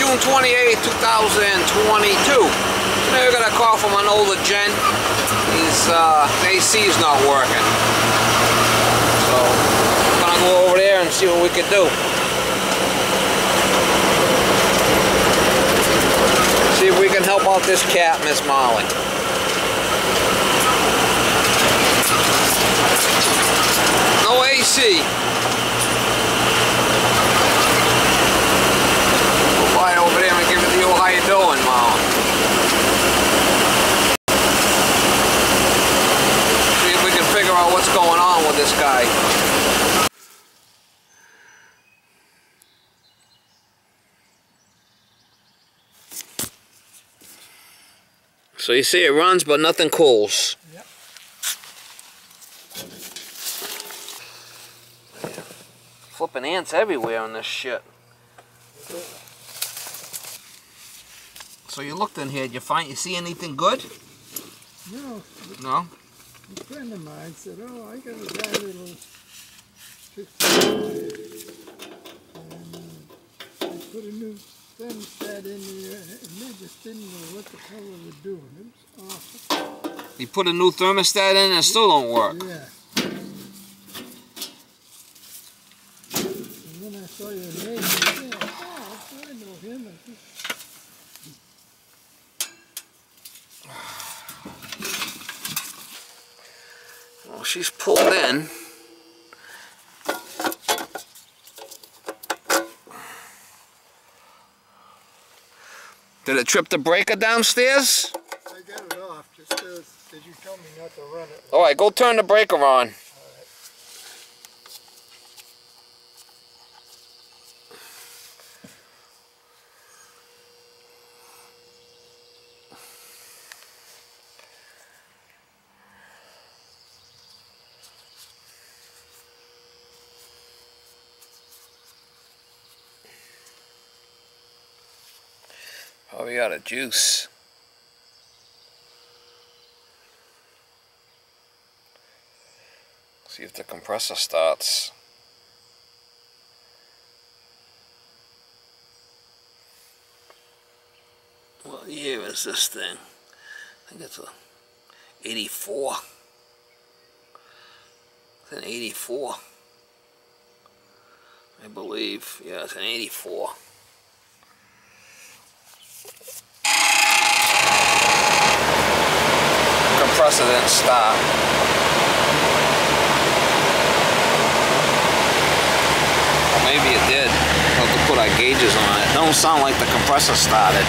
June 28, 2022. Today we got a call from an older gent. His AC is not working. So I'm gonna go over there and see what we can do. See if we can help out this cat, Miss Molly. No AC. Go by over there and give it to you. How you doing, Molly? See if we can figure out what's going on with this guy. So you see it runs, but nothing cools. Yep. Flipping ants everywhere on this shit. So you looked in here, you see anything good? No. No? A friend of mine said, oh, I got a guy that'll fix it. And I put a new thermostat in there, and they just didn't know what the hell they were doing. It was awful. You put a new thermostat in and it still don't work. Yeah. And then I saw your name, and I said, oh, I know him. Well, she's pulled in. Did it trip the breaker downstairs? I got it off just because you told me not to run it. Alright, go turn the breaker on. Probably out of juice. See if the compressor starts. What year is this thing? I think it's a 84. It's an 84. I believe. Yeah, it's an 84. Compressor didn't start. Well, maybe it did. We'll have to put our gauges on it. Don't sound like the compressor started.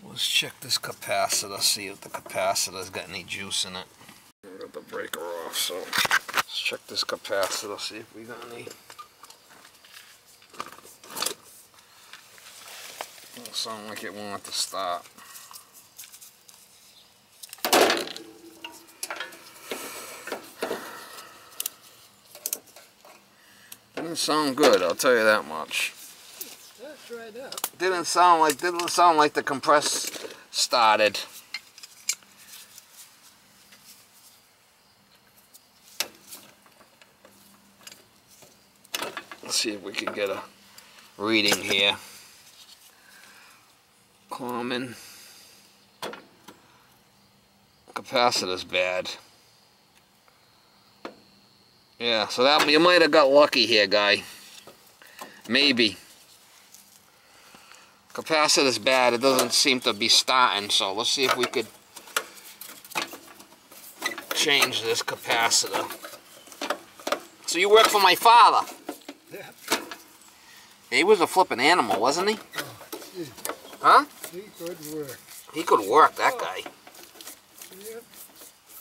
Let's check this capacitor, see if the capacitor's got any juice in it. I got the breaker off, so let's check this capacitor, see if we got any. Doesn't sound like it wanted to start. Didn't sound good, I'll tell you that much. That's right up. Didn't sound like the compress started. Let's see if we can get a reading here. Common. Capacitor's bad. Yeah, so that you might have got lucky here, guy. Maybe. Capacitor's bad, it doesn't seem to be starting, so let's see if we could change this capacitor. So you work for my father? Yeah. He was a flipping animal, wasn't he? Oh, gee. Huh? He could work. He could work, that guy. Yep.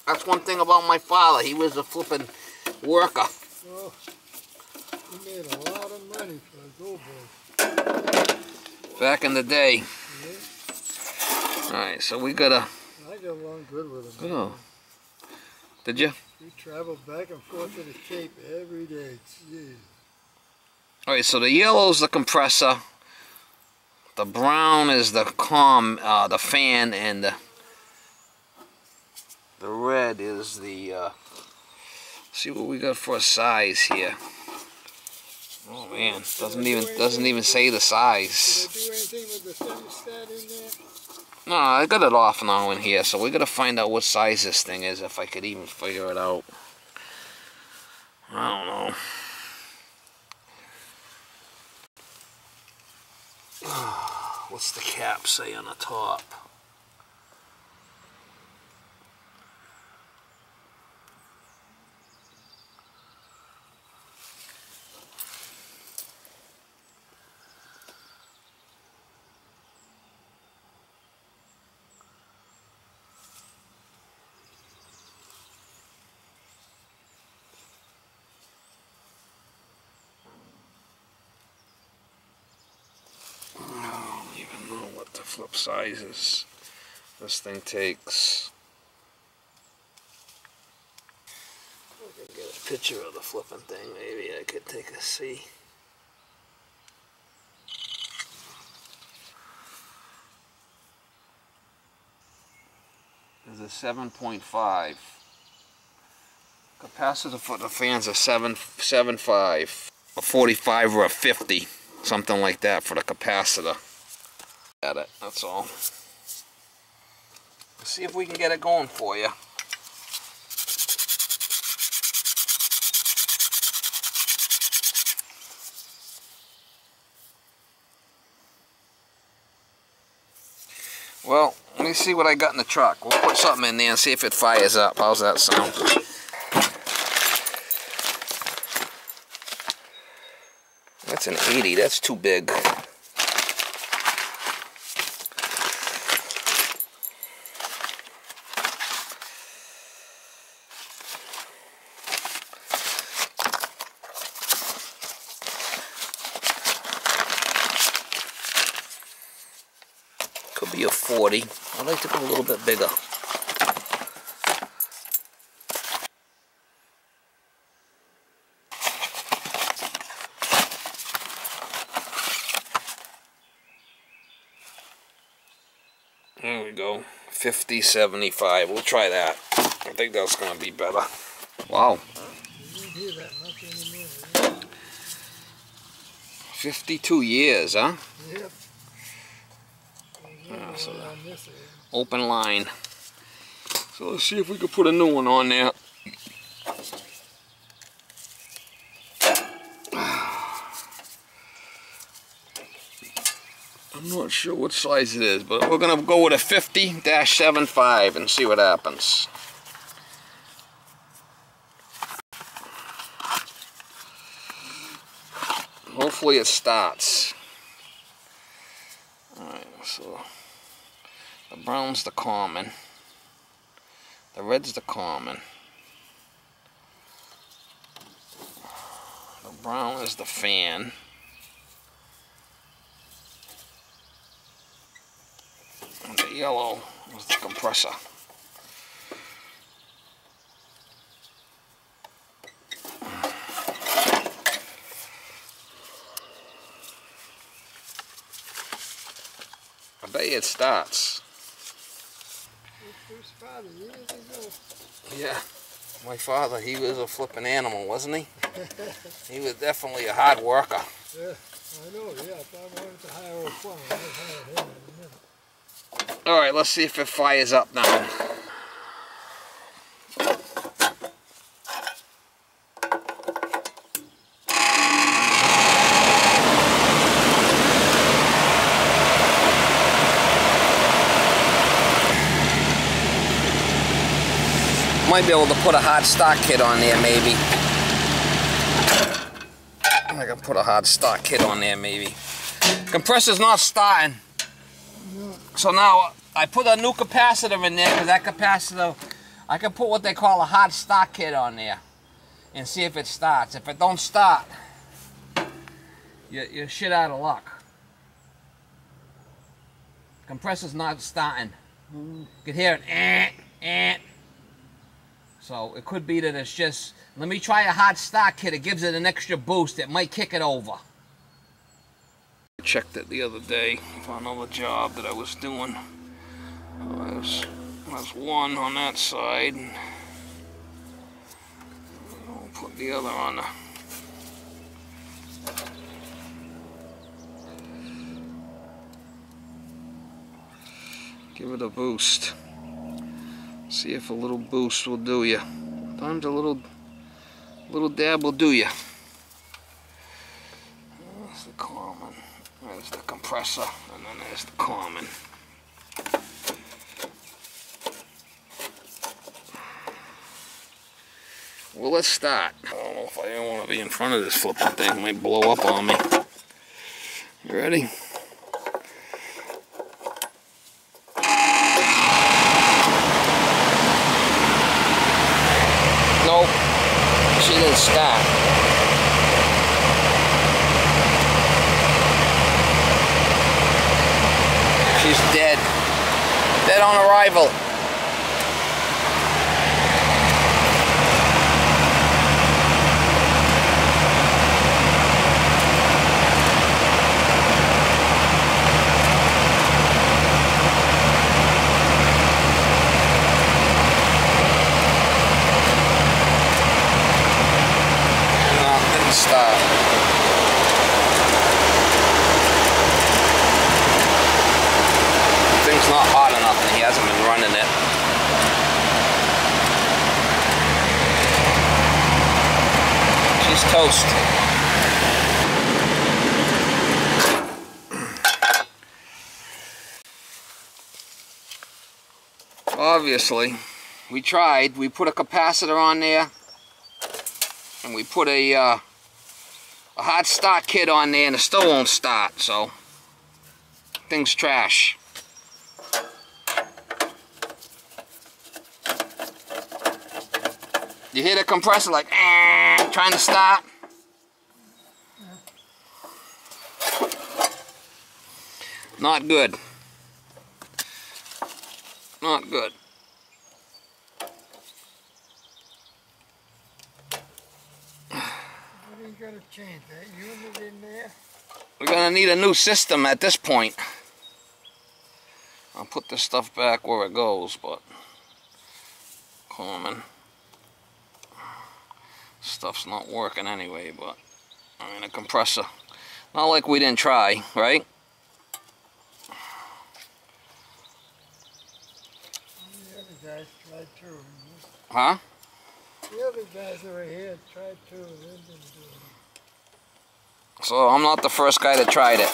That's one thing about my father, he was a flipping worker. Oh, he made a lot of money for a go-boy. Back in the day. Yeah. Alright, so we gotta... I got along good with him. Oh. Did you? We traveled back and forth to the Cape every day. Jeez. Alright, so the yellow is the compressor, the brown is the the fan, and the red is the, see what we got for a size here. Oh man, doesn't even say the size. Did I do anything with the thermostat in there? No, I got it off now in here, so we gotta find out what size this thing is, if I could even figure it out. I don't know. What's the cap say on the top? Flip sizes this thing takes. I can get a picture of the flipping thing, maybe I could take a see. There's a 7.5. Capacitor for the fans are 7.5, a 45 or a 50, something like that for the capacitor. At it, that's all. Let's see if we can get it going for you. Well, let me see what I got in the truck. We'll put something in there and see if it fires up. How's that sound? That's an 80, that's too big. Could be a 40. I'd like to go a little bit bigger. There we go. 50, 75. We'll try that. I think that's going to be better. Wow. You don't hear that much anymore. 52 years, huh? Yep. So open line. So let's see if we can put a new one on there. I'm not sure what size it is, but we're gonna go with a 50-75 and see what happens. Hopefully it starts. Alright, so the brown's the common, the red's the common, the brown is the fan, and the yellow is the compressor. I bet you it starts. First father, years ago. Yeah, my father, he was a flipping animal, wasn't he? He was definitely a hard worker. Yeah, I know, yeah. If I wanted to hire a plumber, I'd hire him in a minute. Alright, let's see if it fires up now. Might be able to put a hard start kit on there, maybe. I can put a hard start kit on there, maybe. Compressor's not starting. So now I put a new capacitor in there, because that capacitor, I can put what they call a hard start kit on there and see if it starts. If it don't start, you're shit out of luck. Compressor's not starting. You can hear it. So it could be that it's just, let me try a hot start kit. It gives it an extra boost. It might kick it over. checked it the other day for another job that I was doing. There's one on that side. I'll put the other on the... Give it a boost. See if a little boost will do you. Sometimes a little dab will do you. There's the common. There's the compressor, and then there's the common. Well, let's start. I don't know if I don't want to be in front of this flipping thing. It might blow up on me. You ready? Nope. She didn't start. She's dead. Dead on arrival. Stop. Thing's not hot enough and he hasn't been running it. She's toast. Obviously, we tried. We put a capacitor on there and we put a hot start kit on there and it still won't start, so thing's trash. You hear the compressor like trying to start? Not good. Not good. Gotta change that unit in there. We're gonna need a new system at this point. I'll put this stuff back where it goes, but common stuff's not working anyway. But I mean, a compressor, not like we didn't try, right? The other guys tried too. Huh? The other guys over here tried too. They didn't do it. So I'm not the first guy that tried it.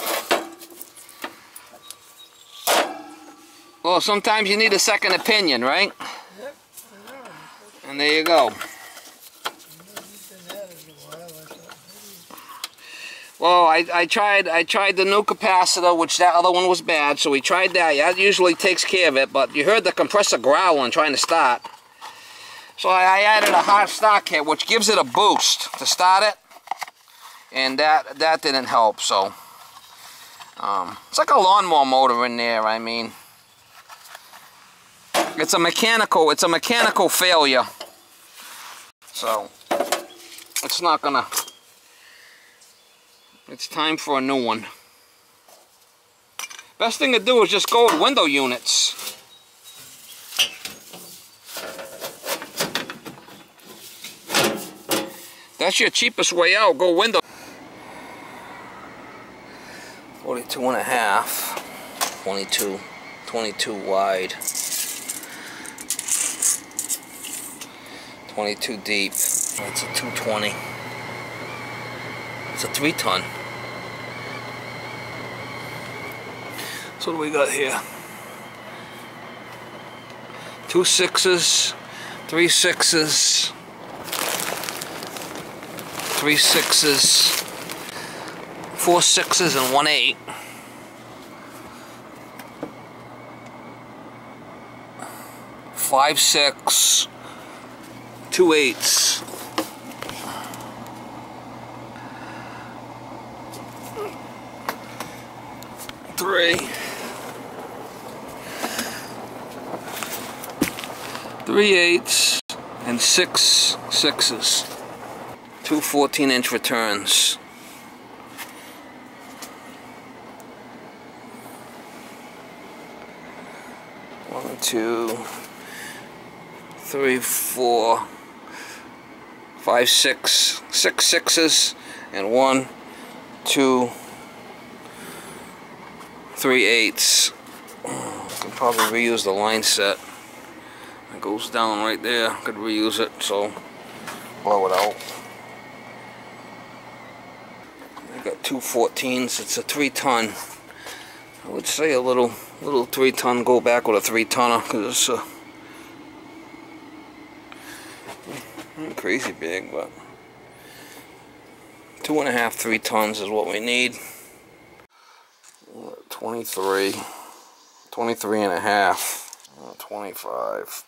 Well, sometimes you need a second opinion, right? Yep, I know. And there you go. Well, I tried the new capacitor, which that other one was bad, so we tried that. That usually takes care of it, but you heard the compressor growling trying to start. So I added a hot start kit, which gives it a boost to start it. And that didn't help, so it's like a lawnmower motor in there. I mean, it's a mechanical failure, so it's not gonna. It's time for a new one. Best thing to do is just go with window units. That's your cheapest way out. Go window. 42.5, 22 wide, 22 deep. It's a 220. It's a 3-ton. So what do we got here? 2 6s, 3 6s, 3 6s, 4 6s, and 1 8. 5 6, 2 8s. 3 8s and 6 6s. 2 14-inch returns. 1, 2, 3, 4, 5, 6, 6 sixes, and 1, 2, 3 eighths. Could probably reuse the line set. It goes down right there. Could reuse it, so blow it out. I got two 14s. It's a 3-ton. I would say a little 3-ton. Go back with a 3-tonner because it's not crazy big, but 2.5, 3 tons is what we need. 23 and a half, 25.